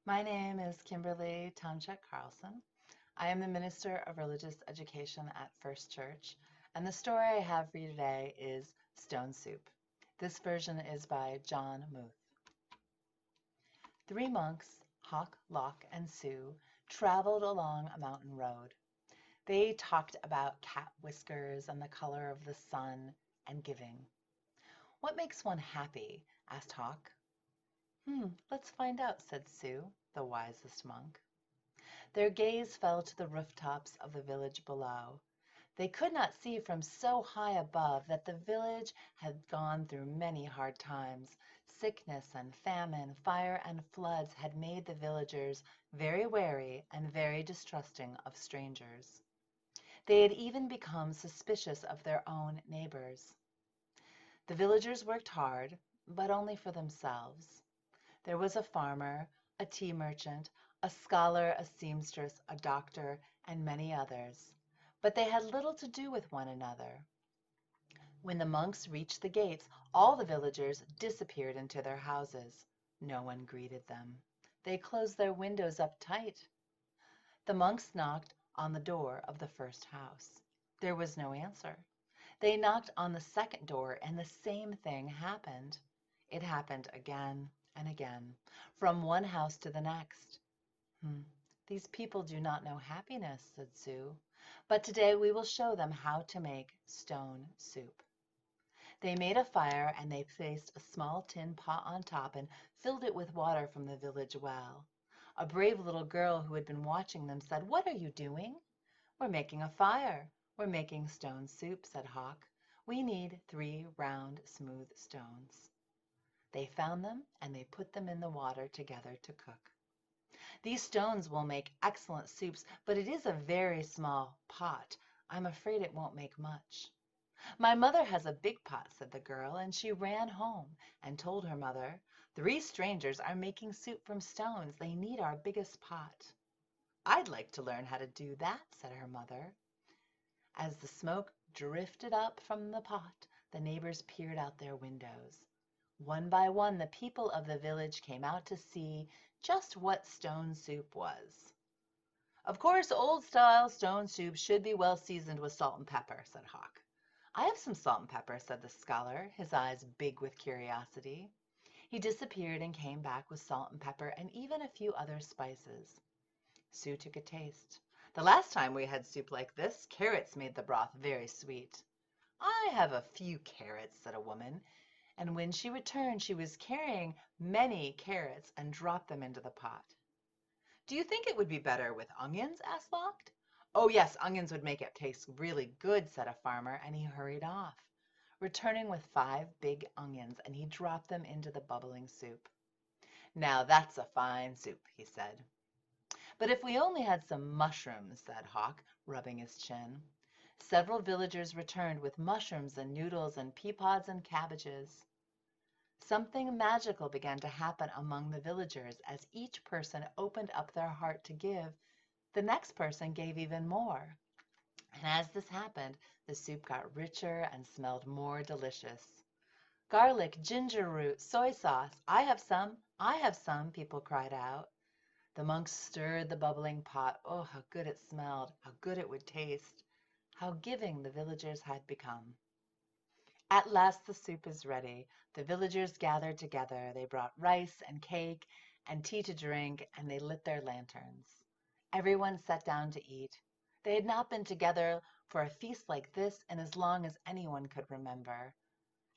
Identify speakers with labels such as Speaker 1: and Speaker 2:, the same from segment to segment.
Speaker 1: My name is Kimberlee Tomczak Carlson. I am the Minister of Religious Education at First Church, and the story I have for you today is Stone Soup. This version is by John Muth. Three monks, Hawk, Lock, and Sue, traveled along a mountain road. They talked about cat whiskers and the color of the sun and giving. What makes one happy? Asked Hawk. Let's find out, said Sue, the wisest monk. Their gaze fell to the rooftops of the village below. They could not see from so high above that the village had gone through many hard times. Sickness and famine, fire and floods had made the villagers very wary and very distrusting of strangers. They had even become suspicious of their own neighbors. The villagers worked hard, but only for themselves. There was a farmer, a tea merchant, a scholar, a seamstress, a doctor, and many others, but they had little to do with one another. When the monks reached the gates, all the villagers disappeared into their houses. No one greeted them. They closed their windows up tight. The monks knocked on the door of the first house. There was no answer. They knocked on the second door, and the same thing happened. It happened again and again, from one house to the next. These people do not know happiness, said Sue, but today we will show them how to make stone soup. They made a fire and they placed a small tin pot on top and filled it with water from the village well. A brave little girl who had been watching them said, "What are you doing?" "We're making a fire. We're making stone soup," said Hawk. "We need 3 round, smooth stones." They found them and they put them in the water together to cook. "These stones will make excellent soups, but it is a very small pot. I'm afraid it won't make much." "My mother has a big pot," said the girl, and she ran home and told her mother, "3 strangers are making soup from stones. They need our biggest pot." "I'd like to learn how to do that," said her mother. As the smoke drifted up from the pot, the neighbors peered out their windows. One by one, the people of the village came out to see just what stone soup was. "Of course, old-style stone soup should be well seasoned with salt and pepper," said Hawk. "I have some salt and pepper," said the scholar, his eyes big with curiosity. He disappeared and came back with salt and pepper and even a few other spices. Sue took a taste. "The last time we had soup like this, carrots made the broth very sweet." "I have a few carrots," said a woman, and when she returned she was carrying many carrots and dropped them into the pot. "Do you think it would be better with onions?" asked Locked. "Oh yes, onions would make it taste really good," said a farmer, and he hurried off, returning with 5 big onions, and he dropped them into the bubbling soup. "Now that's a fine soup," he said. "But if we only had some mushrooms," said Hawk, rubbing his chin. Several villagers returned with mushrooms and noodles and pea pods and cabbages. Something magical began to happen among the villagers. As each person opened up their heart to give, the next person gave even more. And as this happened, the soup got richer and smelled more delicious. "Garlic, ginger root, soy sauce. I have some. I have some," people cried out. The monks stirred the bubbling pot. Oh, how good it smelled, how good it would taste, how giving the villagers had become. At last the soup is ready. The villagers gathered together. They brought rice and cake and tea to drink, and they lit their lanterns. Everyone sat down to eat. They had not been together for a feast like this in as long as anyone could remember.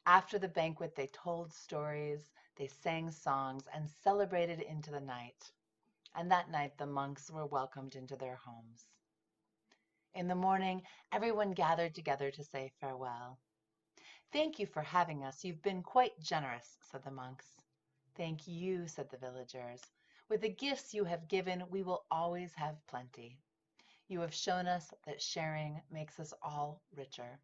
Speaker 1: After the banquet, they told stories, they sang songs, and celebrated into the night. And that night the monks were welcomed into their homes. In the morning, everyone gathered together to say farewell. "Thank you for having us. You've been quite generous," said the monks. "Thank you," said the villagers. "With the gifts you have given, we will always have plenty. You have shown us that sharing makes us all richer."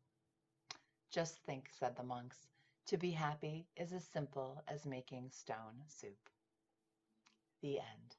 Speaker 1: "Just think," said the monks, "to be happy is as simple as making stone soup." The end.